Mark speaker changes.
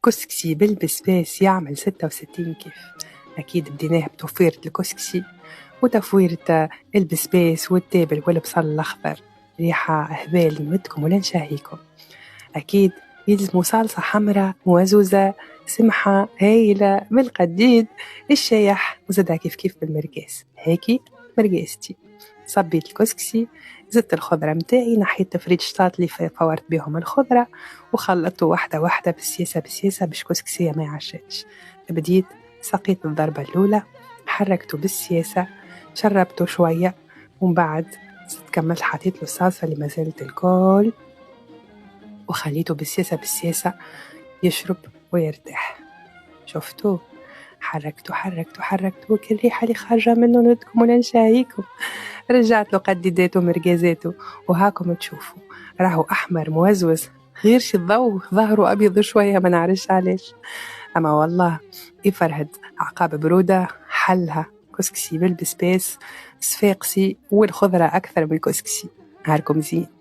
Speaker 1: كسكسي بالبسباس يعمل 66 كيف. أكيد بديناه بتوفيرة الكسكسي وتفويرة البسباس والتابل والبصل الأخضر، ريحة هبال نمدكم ولا نشهيكم. أكيد يلزموا صلصة حمراء موزوزة سمحة هايلة بالقديد الشايح وزادها كيف بالمرقاس. هيكي مرقاستي صبيت الكسكسي، زدت الخضرة متاعي، نحيت فريج اللي فورت بهم الخضرة وخلطته واحدة واحدة بسياسة باش كسكسية ما يعشتش. بديت سقيت الضربة الأولى، حركته بالسياسة، شربته شوية، ومن بعد كملت حطيت له الصلصة اللي ما زالت الكل وخليته بالسياسة يشرب ويرتاح. شفتوا حركته كل ريحة اللي خارجة منه ندكم ولا نشاهيكم. رجعت له قديداته مرقازاته وهاكم تشوفوا راهو أحمر موزوز غير شي الضوء ظهره أبيض شوية ما نعرفش علاش. أما والله يفرهد عقاب برودة حلها كسكسي بالبسباس صفاقسي والخضرة أكثر من الكسكسي. نهاركم زين.